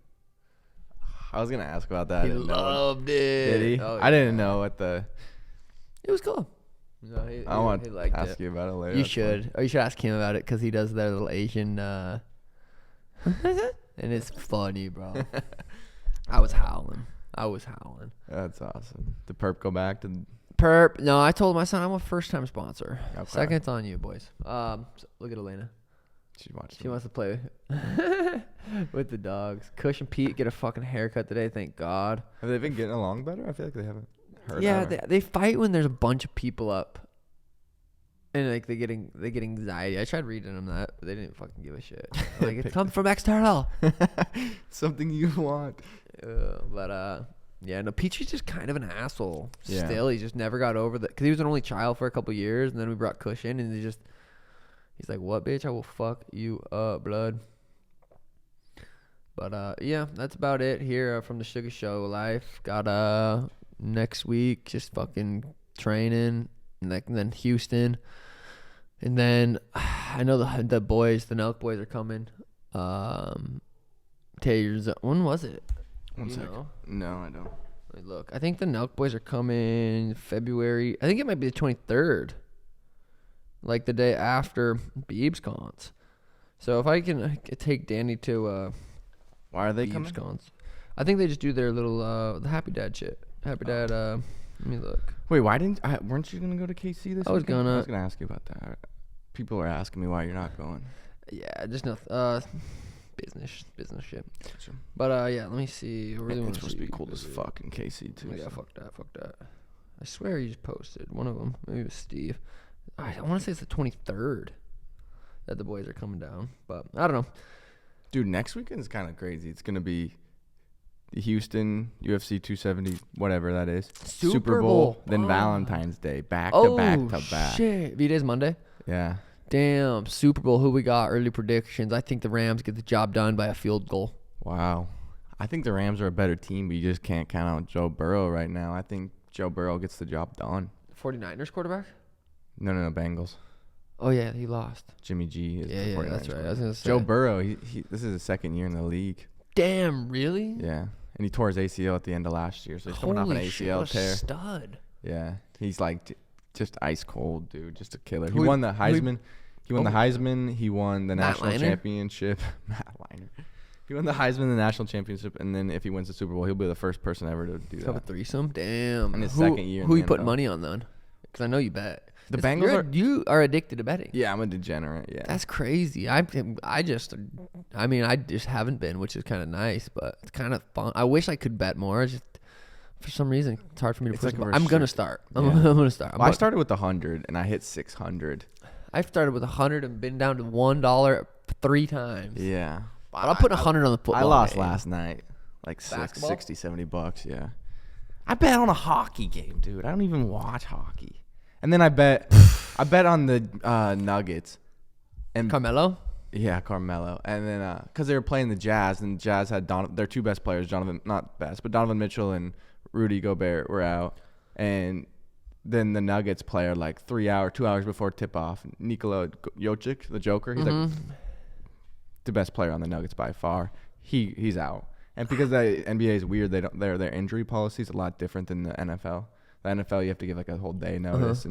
I was gonna ask about that. I He didn't know. loved it. Did he? Oh, I didn't yeah. know what the. It was cool. No, I want he to liked ask it. you about it later. You That's fine. should. Or you should ask him about it because he does their little Asian And it's funny, bro. I was howling. That's awesome. Did Perp go back to? Perp. No, I told my son I'm a first-time sponsor. Okay. Second's on you, boys. So look at Elena. She wants to play with the dogs. Cush and Pete get a fucking haircut today. Thank God. Have they been getting along better? I feel like they haven't heard. Yeah, they fight when there's a bunch of people up, and like they get anxiety. I tried reading them that, but they didn't fucking give a shit. Like it comes from external. Something you want. Yeah, no, Peachy's just kind of an asshole. Yeah. Still, he just never got over that because he was an only child for a couple years, and then we brought Cush in, and he's like, "What, bitch? I will fuck you up, blood." But yeah, that's about it here from the Suga Show life. Got next week just fucking training, and then Houston, and then I know the boys, the Nelk boys are coming. Taylor's. When was it? One second. Know? No, I don't. Let me look. I think the Nelk boys are coming February. I think it might be the 23rd. Like the day after Beebs cons. So if I can take Danny to Why are they Beebs coming? cons. I think they just do their little the Happy Dad shit. Happy Dad let me look. Wait, weren't you gonna go to KC this I was weekend? gonna. I was gonna ask you about that. People are asking me why you're not going. Yeah, just nothing. Business shit. Gotcha. But yeah, let me see. I really It's want supposed to be cool as fuck in KC too. Yeah, so. fuck that. I swear he just posted one of them. Maybe it was Steve. I want to say it's the 23rd that the boys are coming down, but I don't know. Dude, next weekend is kind of crazy. It's gonna be the Houston UFC 270, whatever that is, Super Bowl. then Oh. Valentine's Day, back to back to back. Shit. V-Day's Monday? Yeah. Damn. Super Bowl. Who we got? Early predictions. I think the Rams get the job done by a field goal. Wow. I think the Rams are a better team, but you just can't count out Joe Burrow right now. I think Joe Burrow gets the job done. 49ers quarterback? No, Bengals. Oh, yeah. He lost. Jimmy G is the Yeah, 49ers that's right. I was going to say. Joe Burrow, he this is his second year in the league. Damn, really? Yeah. And he tore his ACL at the end of last year, so he's coming off an Holy shit, ACL what a tear. stud. Yeah. He's like just ice cold, dude. Just a killer. He Who- won the Heisman. He won the Oh. Heisman. He won the Matt national Leinart? championship. Matt Leinart. He won the Heisman, the national championship, and then if he wins the Super Bowl, he'll be the first person ever to do Have a that. threesome? Damn. In his second year in Who the you put NFL. money on then? Because I know you bet. The It's- Bengals you are addicted to betting. Yeah, I'm a degenerate. Yeah. That's crazy. I just haven't been, which is kind of nice, but it's kind of fun. I wish I could bet more. It's just for some reason, it's hard for me to It's push. like a I'm gonna restrict- start. Yeah. I'm gonna start. Well, I started with 100 and I hit 600. I started with 100 and been down to $1 3 times. Yeah. But I'll put 100 on the football. I lost game. last night, like Basketball? 60, 70 bucks. Yeah. I bet on a hockey game, dude. I don't even watch hockey. And then I bet on the Nuggets. And Carmelo. yeah, Carmelo. And then because they were playing the Jazz, and the Jazz had their two best players, Donovan Mitchell and Rudy Gobert were out. And then the Nuggets player, like 2 hours before tip off, Nikola Jokic, the Joker, he's like the best player on the Nuggets by far. He's out. And because the NBA is weird, their injury policy is a lot different than the NFL. The NFL, you have to give like a whole day notice,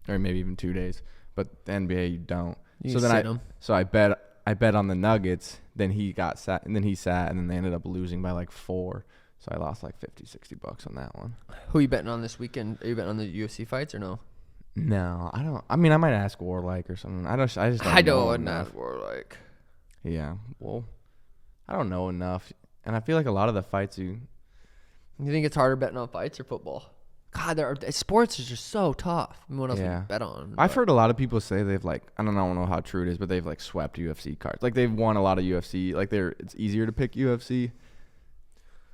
or maybe even 2 days. But the NBA, you don't. I bet on the Nuggets. Then he got sat, and then he sat, and then they ended up losing by like 4. So I lost like 50, 60 bucks on that one. Who are you betting on this weekend? Are you betting on the UFC fights or no? No, I don't. I mean, I might ask Warlike or something. I just don't. I know don't enough. know. Like, Yeah. Well, I don't know enough, and I feel like a lot of the fights you think it's harder betting on fights or football? God, sports is just so tough. I mean, what else would you bet on? I've heard a lot of people say they've like, I don't know how true it is, but they've like swept UFC cards. Like they've won a lot of UFC. Like it's easier to pick UFC.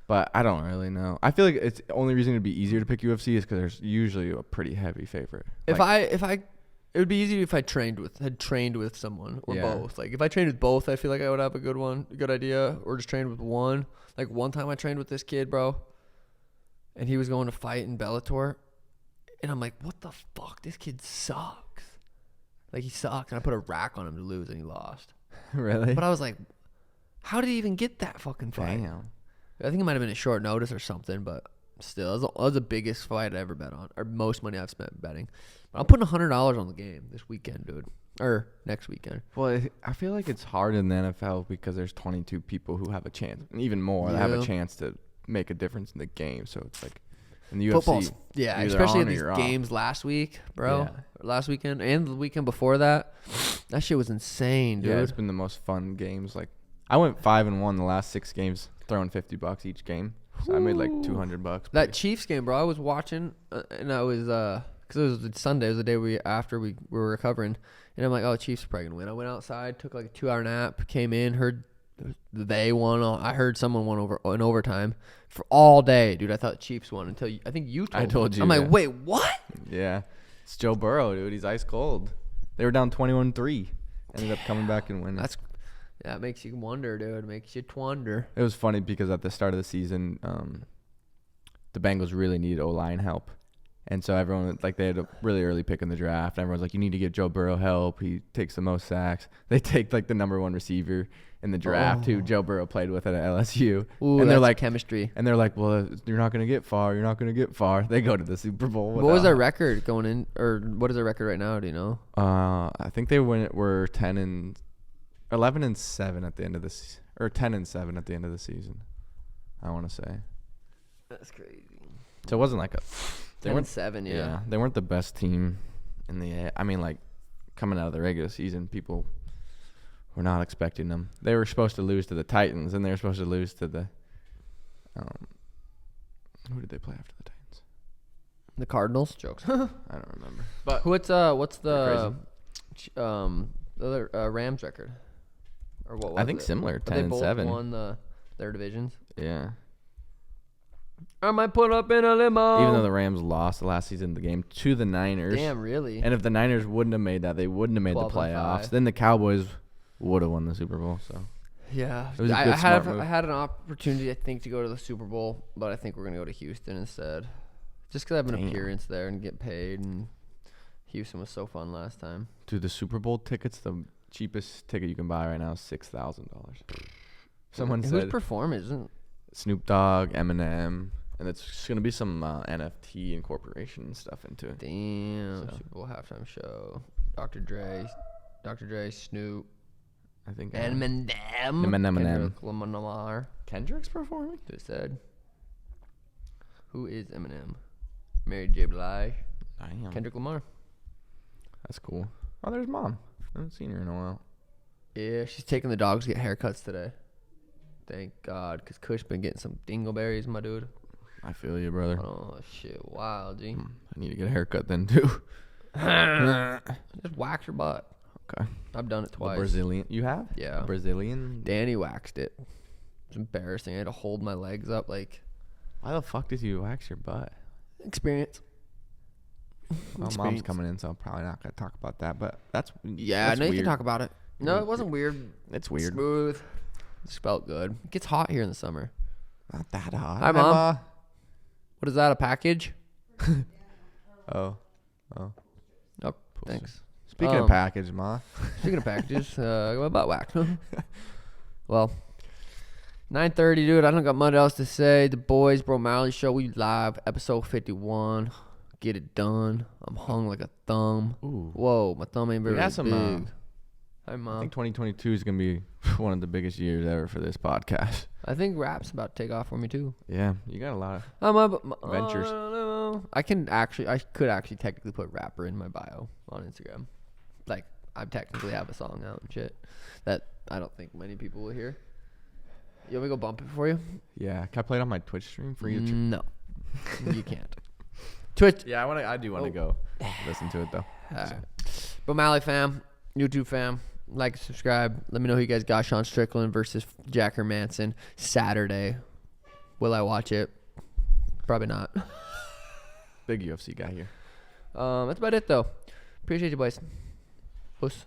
But I don't really know. I feel like it's the only reason it'd be easier to pick UFC is because there's usually a pretty heavy favorite. It would be easier if I had trained with someone or both. Like if I trained with both, I feel like I would have a good idea, or just trained with one. Like one time I trained with this kid, bro, and he was going to fight in Bellator, and I'm like, what the fuck? This kid sucks. Like he sucks, and I put a rack on him to lose, and he lost. Really? But I was like, how did he even get that fucking fight? Damn. I think it might have been a short notice or something, but still, that was the biggest fight I ever bet on, or most money I've spent betting. But I'm putting $100 on the game this weekend, dude, or next weekend. Well, I feel like it's hard in the NFL because there's 22 people who have a chance, and even more that have a chance to make a difference in the game. So it's like in the UFC, yeah, you're especially on in or these you're off. games last week, bro. Yeah. Last weekend and the weekend before that. That shit was insane, dude. Yeah, it's been the most fun games. Like I went 5-1 the last 6 games, throwing $50 each game. So I made like $200. That Chiefs game, bro. I was watching, and I was because it was Sunday. It was the day after we were recovering, and I'm like, oh, Chiefs are probably gonna win. I went outside, took like a 2-hour nap, came in, heard they won. I heard someone won in overtime for all day, dude. I thought Chiefs won until I think you told me. I told you. I'm like, yeah. wait, what? Yeah, it's Joe Burrow, dude. He's ice cold. They were down 21-3. Ended up coming back and winning. That makes you wonder, dude. It makes you wonder. It was funny because at the start of the season, the Bengals really needed O-line help. And so everyone, like, they had a really early pick in the draft. Everyone's like, you need to give Joe Burrow help. He takes the most sacks. They take, like, the number 1 receiver in the draft who Joe Burrow played with at LSU. Ooh, and they're like, chemistry. And they're like, well, you're not going to get far. You're not going to get far. They go to the Super Bowl. What was their record going in, or what is their record right now? Do you know? I think they were 11-7 at the end of this, or 10-7 at the end of the season. I want to say. That's crazy. So it wasn't like 10-7, yeah. They weren't the best team in the. I mean, like coming out of the regular season, people were not expecting them. They were supposed to lose to the Titans, and they were supposed to lose to the. Who did they play after the Titans? The Cardinals. Jokes. I don't remember. But what's the other Rams record? Or what was I think it? similar, But they both 10-7. won their divisions. Yeah. I might put up in a limo. Even though the Rams lost the last season of the game to the Niners. Damn, really? And if the Niners wouldn't have made that, they wouldn't have made the 12-5. playoffs. Then the Cowboys would have won the Super Bowl. So yeah, it was a good, smart move. I had an opportunity, I think, to go to the Super Bowl, but I think we're gonna go to Houston instead, just because I have an appearance there and get paid. And Houston was so fun last time. Dude, the Super Bowl tickets, the cheapest ticket you can buy right now is $6,000. Someone Who's said performing? Isn't Snoop Dogg, Eminem, and it's gonna be some NFT incorporation stuff into it. damn So. Super Bowl halftime show? Dr. Dre, Snoop, I think Eminem, Eminem. Kendrick Lamar. Kendrick's performing. Who said? Who is Eminem? Mary J. Blige. Damn. Kendrick Lamar. That's cool. Oh, there's Mom. I haven't seen her in a while. Yeah, she's taking the dogs to get haircuts today. Thank God, because Kush been getting some dingleberries, my dude. I feel you, brother. Oh, shit. Wow, G. I need to get a haircut then, too. Just wax your butt. Okay. I've done it The twice. Brazilian. You have? Yeah. A Brazilian? Danny waxed it. It's embarrassing. I had to hold my legs up like Why the fuck did you wax your butt? experience. Well, Mom's Experience. coming in, so I'm probably not going to talk about that. But that's Yeah, that's no, you weird. can talk about it. No, it wasn't weird. It's weird. Smooth. It felt good. It gets hot here in the summer. Not that hot. Hi, Mom. What is that, a package? Oh. Oh, thanks. Speaking of package, Ma. Speaking of packages, my butt wax. Well, 9:30, dude. I don't got much else to say. The Boyz, Bromalley show. We live, episode 51. Get it done. I'm hung like a thumb. Ooh. Whoa, my thumb ain't very got some, big. Hi, I Mom. think 2022 is going to be one of the biggest years ever for this podcast. I think rap's about to take off for me too. Yeah, you got a lot of Ventures. ventures. I could actually technically put rapper in my bio on Instagram. Like, I technically have a song out and shit that I don't think many people will hear. You want me to go bump it for you? Yeah, can I play it on my Twitch stream for you? No, you can't. Twitch. Yeah, I do want to go listen to it though. Bromalley fam, YouTube fam, like, subscribe. Let me know who you guys got. Sean Strickland versus Jack Hermanson Saturday. Will I watch it? Probably not. Big UFC guy here. That's about it though. Appreciate you, boys. Puss.